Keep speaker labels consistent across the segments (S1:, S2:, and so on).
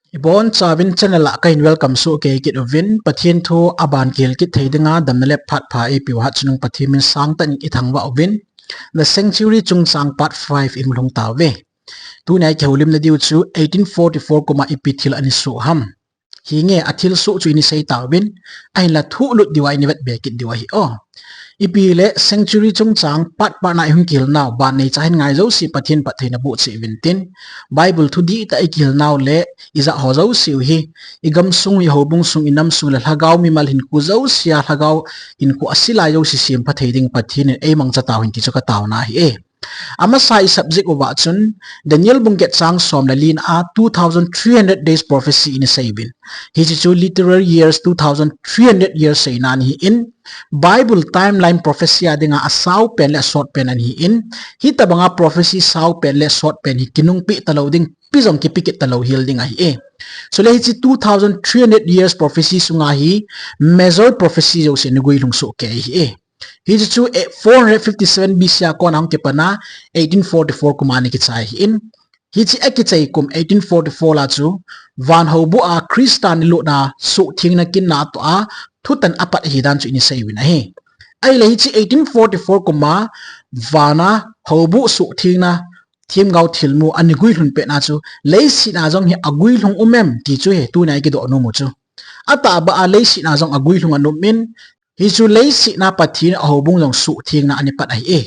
S1: Ibon chawin channel la kain welcome so ke kit ovin pathian thu aban kel kit theidinga damle phat-5 epi wa chunung pathimin sang tan i thangwa ovin the sanctuary chung sang part 5 imlong tawe tu nai kheolim na diu chu 1844 koma ipi thil ani su ham hi nge athil su chu ni sei tawin ai la thu lut diwai ni vet be kit diwa hi o ipi le sanctuary chung chang pat pa na hung kil naw ban nei chahin ngai zo si pathian pathaina bu chi vintin bible thu di ta ikil naw le iza ho zo si hi igam sung i hobung sung inam sung la hagaw mi mal hin ku zo sia hagaw in ku asila yo si sim pathaiding pathin e mang cha taw hin ki chu ka taw na hi e ama sai subject wa chun Daniel bunget sang som la lin a 2300 days prophecy in sabin hi chu literal years 2300 years say nan hi in Bible timeline prophecy adinga a saw pen le short pen an hi in hi tabanga prophecy saw pen le short pen hi kinung pi taloding pizong ki pikit talo hil ding hi e so le hi 2300 years prophecy sunga hi major prophecy jo se ngui lung so ke hi e hi chu 457 BC kon ang kepana 1844 kumani ki chai in hi chi akichai kum 1844 la chu van ho bu a Christian lu na su thing na kin na to a thutan apat hi dan chu ni sei win hi ai le hi chi 1844 kuma vana ho bu su thing na thim gau thilmu ani gui hlun pe na chu leisi na jong hi agui hlung umem ti chu he tu nai ki do no mu chu ata ba a leisi na jong agui hlung anu min hi chu leisi na pathin a hobung jong su thing na ani pat ai e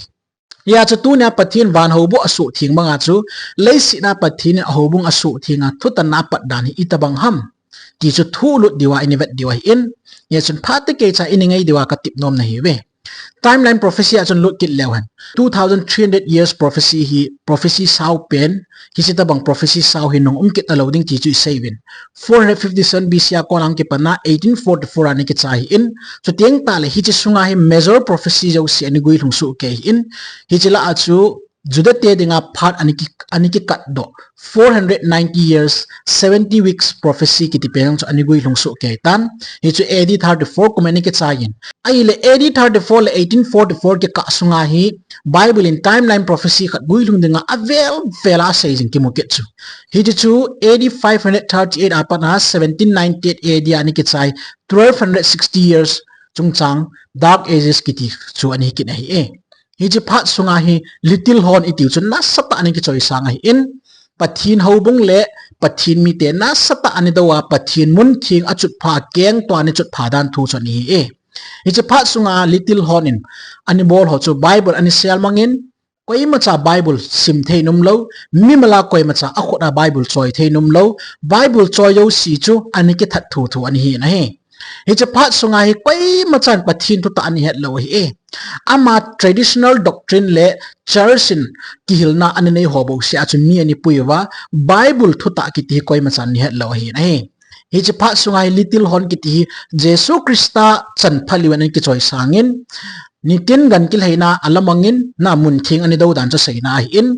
S1: ya chu tu na pathin van hobu asu thing manga chu leisi na pathin a hobung asu thinga thutan na pat dan hi itabang ham ti chu thu lut diwa ini vet diwa in ya chun phat ke cha iningai diwa ka tip nom na hi we timeline prophecy achon lut kit lewan 2300 years prophecy hi prophecy saw pen kisita bang prophecy saw hi nong umkit na loading ti chu 7 457 BC kon ang kipana 1844 ani ki chai in so tieng ta le hi chi sunga hi major prophecy jo si ani gui thung su ke in hi chila achu juda te dinga phat ani ki kat do 490 years 70 weeks prophecy ki tipeng so ani gui lung su ke tan hi chu AD 34 kumani ki chayin ai le AD 34 le 1844 ke ka sunga hi bible in timeline prophecy khat gui lung dinga avel vela saying ki moket chu hi chu AD 538 apana 1798 AD ani ki chai 1260 years chungchang dark ages ki ti chu ani ki nahi e hi chi phat sunga hi little horn itiu chu na sata ani ki choi sanga hi in pathin hobung le pathin mi te na sata ani dawa pathin mun thing achut pha keng to ani chut pha dan thu chani e hi chi phat sunga little horn in ani bol ho chu bible ani sel mangin koi macha bible sim theinum lo mimala koi macha akhoda bible choi theinum lo bible choi yo si chu ani ki that thu thu ani hi na he hi chi phat sunga hi koi machan pathin tu ta ani het lo hi e ama traditional doctrine le churchin ki hilna ani nei hobo se achu mi ani puiwa bible thuta ki ti koi machan ni het lo hi na he hi chi phat sunga hi little hon ki ti jesu krista chan phaliwan ki choi sangin nitin gan kil heina alamangin na mun thing ani do dan cha seina hi in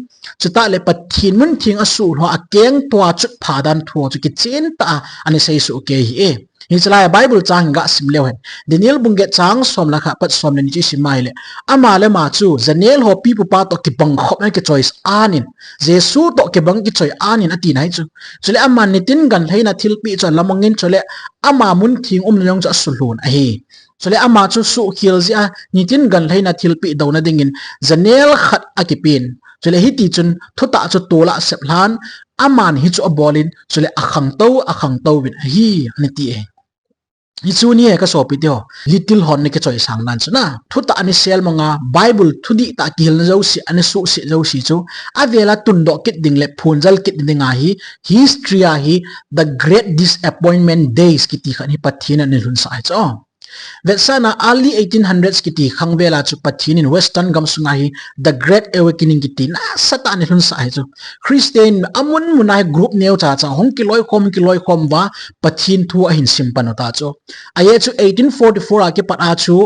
S1: chuta le pathin mun thing asu ho akeng twa chut phadan thu chu ki chen ta ani sei su ke hi e hi chalai bible chang ga simlew hen Daniel bunget chang som la kha pat som ni chi simai le ama le ma chu Daniel ho pi pu pa to ki bang khop na ki choice anin jesu to ki bang ki choi anin ati nai chu chule ama nitin gan heina thil pi cha lamangin chule ama mun thing yong cha sulun a hi chule ama chu su khil zia nitin gan heina thil pi do na dingin Daniel khat akipin chule hi ti chun thuta chu tola seplan aman hi chu abolin chule akhang to win hi ani ti e hi chu ni ka so pi teo little hon ne ke choi sang nan chuna thuta ani sel manga bible thudi ta kil na zo si ani su si zo si chu avela tun do kit ding le phunjal kit dinga hi history a hi the great disappointment days ki ti khan hi pathina ni lun sa cho Vetsana early 1800s kiti khangvela chu pathin in western gamsunga hi the great awakening kiti na sata ni hun sa chu Christian amun munai group neu cha cha hong kiloi khom wa pathin thu a hin simpan ta chu aye chu 1844 ake pat a chu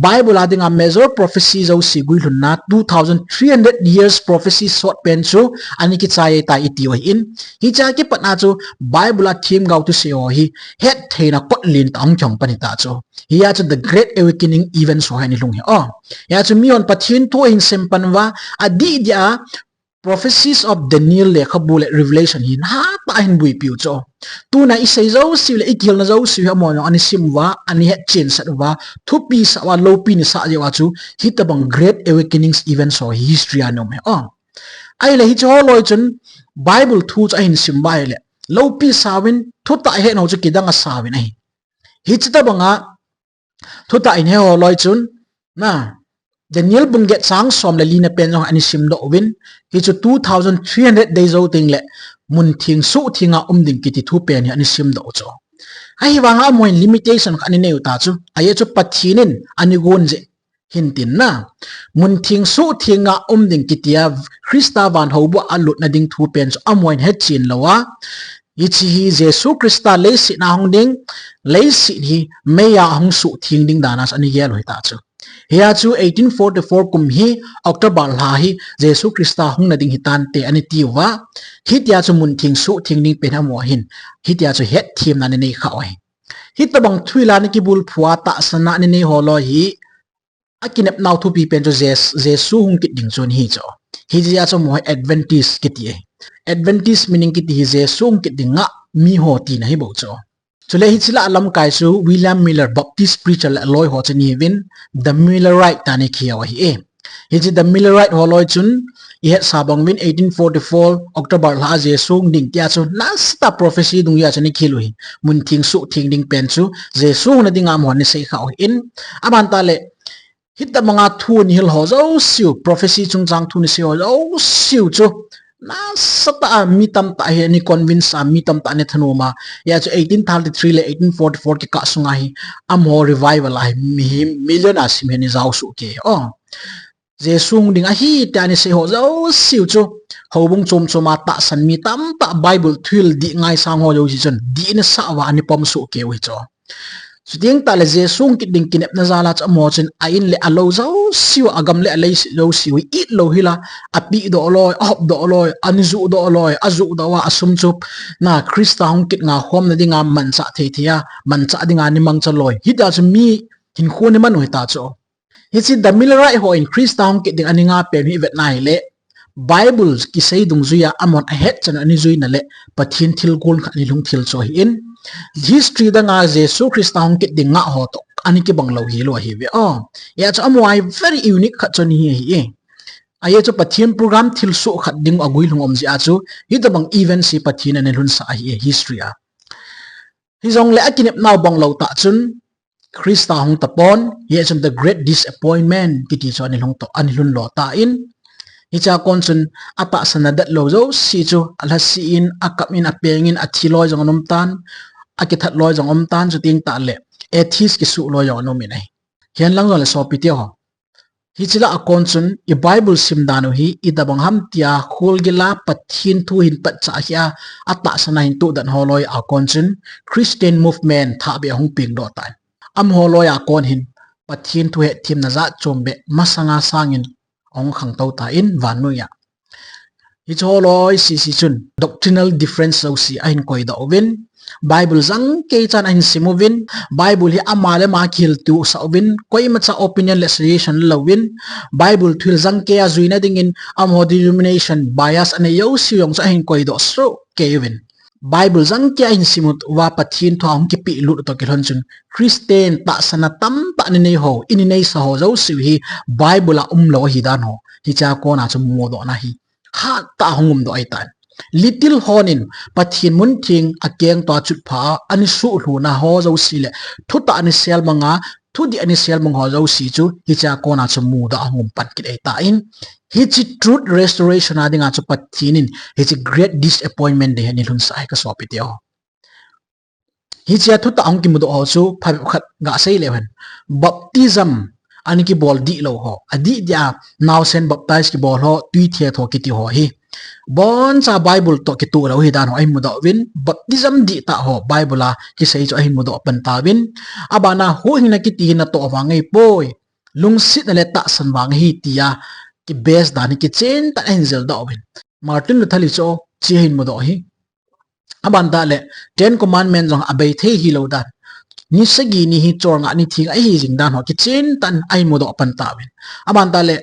S1: bible adinga major prophecy zo sigui hunna 2300 years prophecy short pen chu ani ki chai ta iti wa in hi cha ke pat na chu bible a theme gau tu se o hi het theina kot lin tang chong pani ta chu ya chu the great awakening event so hani lung he ya chu mi on pathin to in sempanwa adi dia prophecies of Daniel le khabule revelation hin ha ta hin bui piu cho tu na isei zo si le ikil na zo si ha mo ani simwa ani het chen sa wa thu pi sa wa lo pi ni sa je wa chu hitabang great awakenings events or history anom he ai le hi cho loi chun bible thu cha hin sim bai le lo pi sawin thu ta he no chu kidanga sawin ai hi chita banga thu ta in he ho loi chun na Daniel bung get sang som le lina pen jong ani sim do win hi chu 2300 days o ting le mun thing su thinga ding kiti thu pen hi ani sim do cho ai wanga moin limitation ani ne uta chu ai chu pathinin ani gon je hin tin na mun thing su thinga ding kitia Krista van hobo alut na ding thu pen chu amoin het chin lawa ichi hi Jesu Krista le si na hong ding le si hi meya hong su thing ding danas ani gel hoi ta chu Hia chu 1844 kum hi October la hi Jesu Krista hung na ding hitan te ani tiwa hi tia chu mun thing su thing ning pen amo hin hi tia chu het thim na ni kha oi hi tabang thuila ni ki bul phua ta sana ni ni holo hi akinep naw thu pi pen chu Jesu hung kit ding chun hi cho hi tia chu mo Adventist kiti Adventist meaning kiti hi Jesu hung kit ding nga mi ho ti na hi bo cho chule hi chila alam kai su William Miller Baptist preacher la loi ho chani win the Millerite tani khia wa hi hi chi the Millerite ho loi chun i het sabang win 1844 October la Jesu ding tia chu last prophecy dung ya chani khilu hi mun thing su thing ding pen chu Jesu na ding am hon ni sei kha in aban ta le hit ta manga thu ni hil ho zo siu prophecy chung chang thu ni se ho zo siu chu na sata mitam ta he ni convince mitam ta ne thanuma ya chu 1833 le 1844 ki ka sunga hi amho revival ai million asim he ni zau su ke Jesung ding a hi ta ni se ho zo siu chu hobung chom choma ta san mi tam ta Bible thil di ngai sang ho jo ji chen di na sa wa ni pom su ke wi cho Suting ta le Jesung ki ding kinep na zala cha mo chen ain le alo zo siu agam le alai lo siu I lo hila api do loy op do loy anzu do loy azu do wa asum chup na Krista hong kit nga hom na dinga man cha the thia man cha dinga ni mang cha loy hi da chu mi hin khu ni man hoi ta cho hi chi the Millerite ho in Krista hong kit ding aninga pe mi vet nai le Bible ki sei dung zuya amon a het chan ani zui na le pathin thil gol kha ni lung thil cho hi in history da nga Jesu Krista hong kit ding nga ho to ani ki bang lo hi lo hi ve ya cha amwai very unique kha chon hi aye chu pathin program thil su khat ding agui lung om ji a chu hi da bang event si pathin an lun sa hi history hi zong le akinep naw bang lo ta chun Krista hong tapon ye chum the great disappointment kiti cho ani lung to ani lun lo ta in hicha konsun ata sanadat lo zo si chu ala si in akap in apengin athiloi jong nom tan akithat loi jong om tan chu ting ta le ethis ki su lo yo no mi nai hian lang le so pi te ho hichila a konsun I Bible sim danu hi idabang ham tia khol gila pathin thu hin pat cha hia ata sana hin tu dan holoi a konsun Christian movement tha be hong ping do tan am holoi a kon hin pathin thu he thim na za chombe masanga sangin ong khang tau ta in vanuya hi choloi si chun doctrinal difference so si ain koi da win Bible zang ke chan ain simovin Bible hi amale ma khil tu sa win koi ma cha opinion legislation lo win Bible thil zang ke azuina ding in amho denomination bias ane yo siong cha ain koi do so ke win Bible zang ke ain simut wa pathin thong ki pi lu to kilhon chun Christian ta sana tam ta ni nei ho in nei sa ho zo si hi Bible a lo hi dan ho hi cha ko na chu mo do na hi ha ta hongum do ai tan little honin pathin mun thing akeng to chut pha ani su hu na ho zo si le thu ta ani sel manga thu di ani sel mong ho zo si chu hi cha ko na chu mu da hongum pat ki ai ta in hi chi truth restoration adinga chu pathinin hi chi great disappointment de ni lun sai ka so pi te ho hi chia thu ta ong ki mu do ho chu pha khat ga sei le han baptism ani ki bol di lo ho adi dia now sen baptize ki bol ho tui the tho ki ti ho hi bon cha Bible to ki tu lo hi dan ho ai mu do win baptism di ta ho Bible la ki sei cho ai mu do pan ta win abana hu hin na ki ti na to wa ngai poi lung sit na le ta san wang hi tia ki base dan ki chen ta angel do win Martin Luther li cho chi hin mu do hi aban da le 10 commandments jong abai the hi lo dan ni sagi ni hi chor nga ni thing ai hi jing dan ho ki chen tan ai mo do pan ta win aban ta le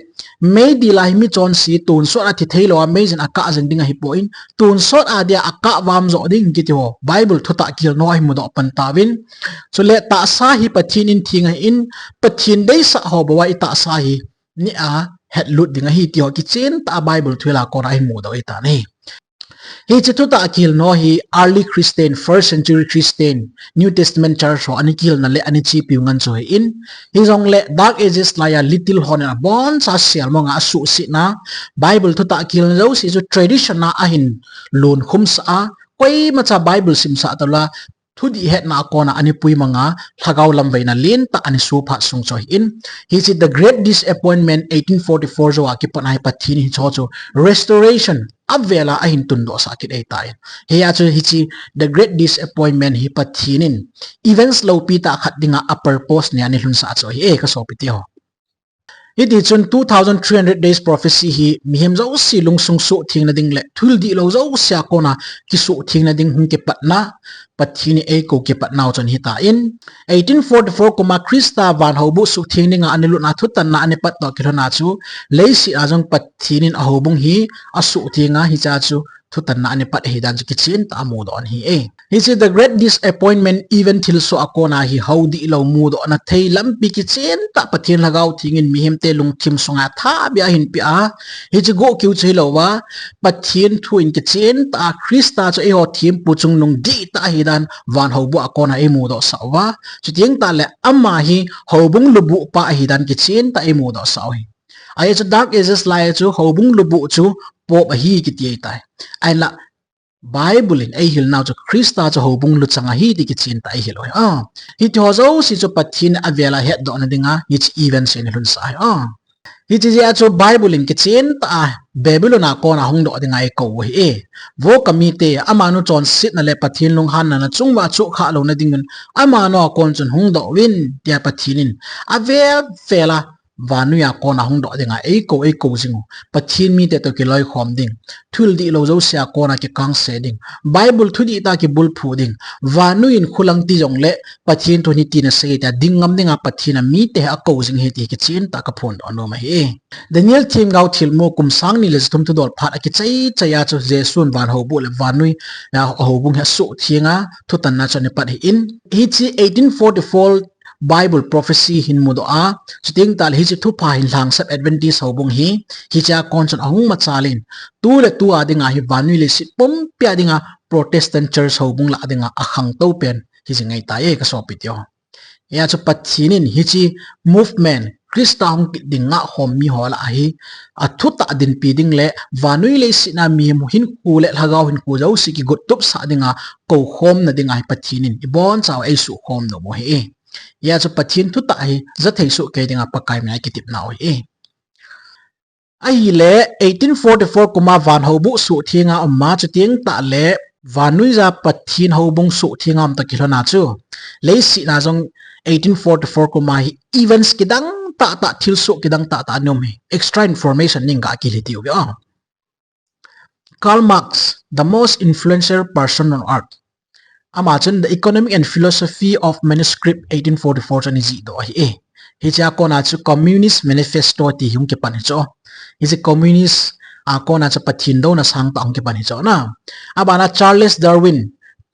S1: me di lai mi chon si tun so a thi thailo a me jin aka jing ding a hi po in tun so a dia aka wam zo ding ki ti ho bible thuta kil no ai mo do pan ta win so le ta sa hi pathin in thing a in pathin dei sa ho bo wa ita sa hi ni a het lut ding a hi ti ho ki chen ta bible thula ko ai mo do ita nei hi chitu ta akil no hi early Christian, first century Christian, New Testament church ho ani kil na le ani chi piu ngan choi in hi jong le dark ages la ya little hon na bon sa sial mo nga su si na bible tu ta akil zo si zo tradition na ahin lun khum sa koi ma cha bible sim sa to la thu di het na ko na ani pui manga thagaw lam vai na lin ta ani su pha sung choi in he is the great disappointment 1844 zo aki panai pathini cho cho restoration avela ahin tundo sa kit ai tai he ya chu hi chi the great disappointment hi pathinin events lo pi ta khat dinga a purpose ne ani hun sa cho hi e ka so pi ti ho it is on 2300 days prophecy hi mihem zo si lung sung su thing na ding le thul di lo zo sia ko na ki su thing na ding hun ke patna pathini e ko ke patnaw chon hi ta in 1844 kuma krista van hobu su thing ninga anilu na thutan na ani pat to kirona chu leisi ajong pathinin ahobung hi asu thinga hi cha chu thutan na ani pat hi dan chu kichin ta mu don hi e he is the great disappointment even thilsoh akona hi haudi lo mu do na thei lampi kichin ta pathin lagaw thingin mihem te lung thim songa tha bia hin pi a hi chu go kyu chei lo wa pathin thu in kichin ta krista chu e ho thim pu chung nung di ta hi dan van hobu akona e mu do sawa chu tieng ta le amma hi hobung lubu pa hi dan kichin ta e mu do saw hi ai chu dark ages lai chu hobung lubu chu pop a hi ki ti tai ai la bible in ai hil now chu krista chu hobung lu changa hi ti ki chin tai hil oi hi ti ho zo si chu pathin avela het do na dinga hi chi events in hun sai hi chi ja chu bible in ki chin ta babylon ko na hong do dinga e ko hi e vo kamite amanu chon sit na le pathin lung han na chungwa chu kha lo na dingun amano kon chun hong do win tia pathinin avel fela vanu ya ko na hong do dinga e ko jingu pathin mi te to ki loi khom ding thul di lo zo sia ko na ki kang se ding bible thu di ta ki bul phu ding vanu in khulang ti jong le pathin to ni ti na se ta dingam dinga pathina mi te a ko jing he ti ki chin ta ka phon do no ma he daniel thim gau thil mo kum sang ni le thum tu dol phat a ki chai chaya chu jesun van ho bu le vanui na ho bung ha su thinga thu tan na chane pat hi in hi chi 1844 bible prophecy hin mudo a chuting tal hi chi thu pha hin lang sap adventist hobung hi cha konchon ahung ma chalin tu le tu adinga hi vanui le sit pom pya dinga protestant church hobung la adinga akhang to pen hi jingai ta e ka so pityo ya chu pathinin hi chi movement krista hong dinga hom mi hola hi athu ta din pi ding le vanui le sina mi mu hin ku le lagaw hin ku zo si ki gut tup sa dinga ko khom na dinga hi pathinin ibon chaw ai su khom no mo he ya chu pathin thu ta hi za thei su ke dinga pakai mai ki tip na oi e ai le 1844 kuma van hobu su thinga amma chu tieng ta le vanui za pathin hobung su thingam ta kilona chu le si na jong 1844 kuma hi events kidang ta thilsoh kidang ta nom hi extra information ninga ki liti ubi Karl Marx, the most influential person on earth. Amachon the economic and philosophy of manuscript 1844 chani ji do hi hi cha ko na chu communist manifesto ti hung ke pan cho hi is a communist a ko na cha pathin do na sang ta hung ke pan cho na abana Charles Darwin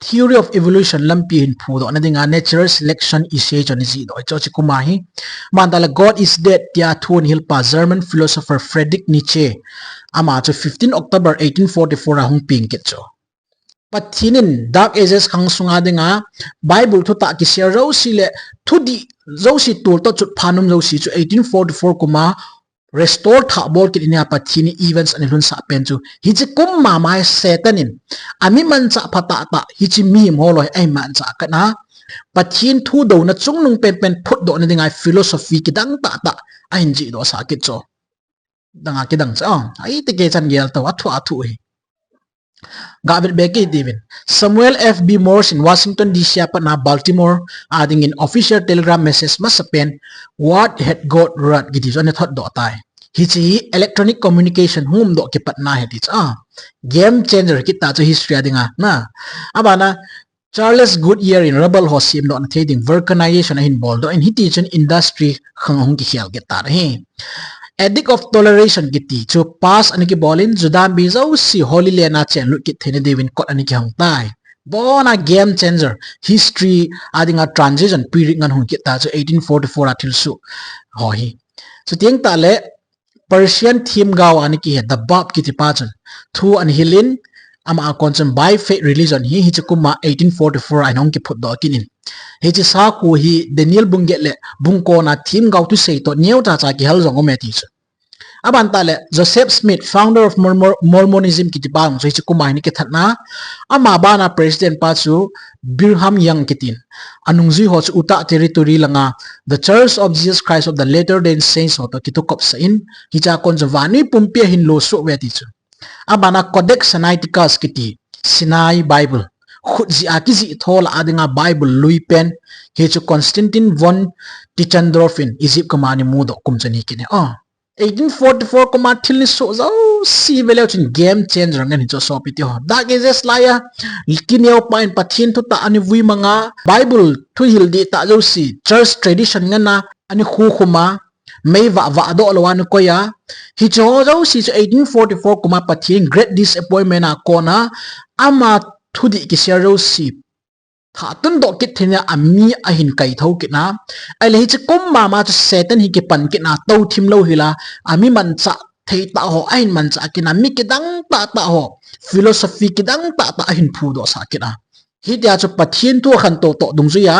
S1: theory of evolution lampi hin phu do na dinga natural selection ise chani ji do cho chi kuma hi mandala god is dead tia thun hil pa German philosopher Friedrich Nietzsche ama chu 15 October 1844 hung ping ke cho pathinin dark ages khang sunga dinga bible thu ta ki share ro si le thu di zo si tul to chut phanum zo si chu 1844 kuma restore tha bol ki ina pathini events ani hun sa pen chu hi chi kum ma mai satanin ami man cha phata ta hi chi mi moloi ai man cha kana pathin thu do na chung nung pen phut do na dinga philosophy ki dang ta ai ji do sa ki cho danga ki dang cha ai te ke chan gel to athu hi Gavin Becky Divin Samuel F.B. Morse in Washington D.C. na Baltimore adding in official telegram message masapen what had got right gidi so ne thot do tai hi chi electronic communication hum do ke pat na he ti game changer kita cho history adinga na abana Charles Goodyear in Rebel Hosim do na thading vulcanization a hin bol do in hiti chen industry khang hong ki khial get tar he Edict of Toleration giti chu pass ani ki bolin judam bi zo si Holy Lena chen lut ki thene devin kot ani ki hong tai bona game changer history adinga transition period ngan hong ki ta chu 1844 atil su ho hi so tiang ta le Persian theme gaw ani ki he the bab ki ti pa chen thu an hilin ama concern by faith religion hi hi chukuma 1844 ai nong ki phut do kinin he chi sa ku hi Daniel bungle bungko na theme gaw tu sei to new ta cha ki hal zong me ti aban ta le Joseph Smith founder of Mormonism ki ti bang so hi chukuma ni ki thatna ama bana president pa chu Brigham Young kitin anung ji ho chu uta territory langa the Church of Jesus Christ of the Latter-day Saints ho to kitu kop sa in hi cha kon jawani pumpia hin lo so we ti chu abana Codex Sinaiticus kiti Sinai Bible khut ji akizi thol adinga Bible lui pen he chu Constantine von Tischendorf Egypt kamani mudo kumchani kine 1844 koma thilni so zo si velo chin game changer ngan cho so piti ho da ge jes laya kineo pain pathin thu ta ani vui manga Bible thu hildi ta zo si church tradition ngana ani khu khuma may va do lawan ko ya hi cho zo si 1844 kuma pathin great disappointment a kona ama thudi ki share si tha tun do kit thina ami a hin kai tho kina ai le hi kum ma chu satan hi ki pan kina to thim lo hila ami man cha thei ta ho ain man cha kina mi ki dang ta ho philosophy ki dang ta hin phu do sa kina hi dia chu pathin tu khan to dung zu ya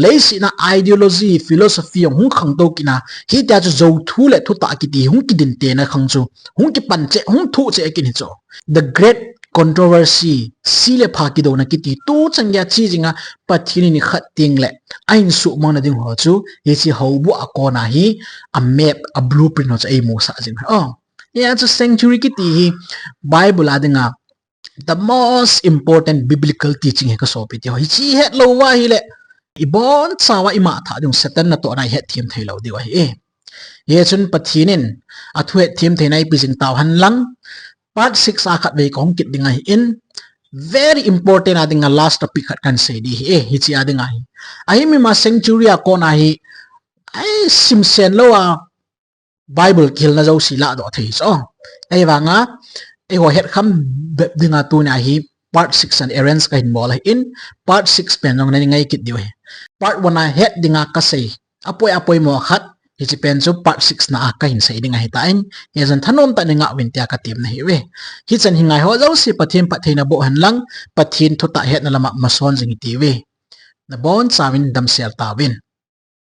S1: leisi na ideology philosophy hung khang to kina hi dia chu zo thu le thu ta ki ti hung ki din te na khang chu hung ki pan che hung thu che kin hi cho the great controversy sile phaki do na kiti tu changya chi jinga pathini ni khating le ain su mang na ding ho chu he chi ho bu a ko na hi a map a blueprint ho cha ei mo sa jing ya chu sanctuary kiti hi Bible adinga the most important biblical teaching he ka so pi ti ho hi chi het lo wa hi le ibon chawa ima tha dung satan na to na het thim thei lo di wa hi ye chun pathinin a thuet thim thei nai pi jing taw han lang Part 6 akat ve kong kit dinga in very important adinga last topic kan say di hi chi adinga hi ai mi ma sanctuary ko na hi ai simsen lo Bible kil na zo sila do thei so ai wanga ai ho het kham dinga tu na hi part 6 and errands ka hin mol in part 6 pen jong na ngai kit dio hi part 1 na het dinga ka say apoi mo khat hi chi pen chu part 6 na ka hin sei dinga hi ta in ye jan thanom ta ninga win tia ka tim na hi we hi chan hingai ho zo si pathin patheina bo han lang pathin thu ta het na lama mason jing ti we na bon chawin dam sel ta win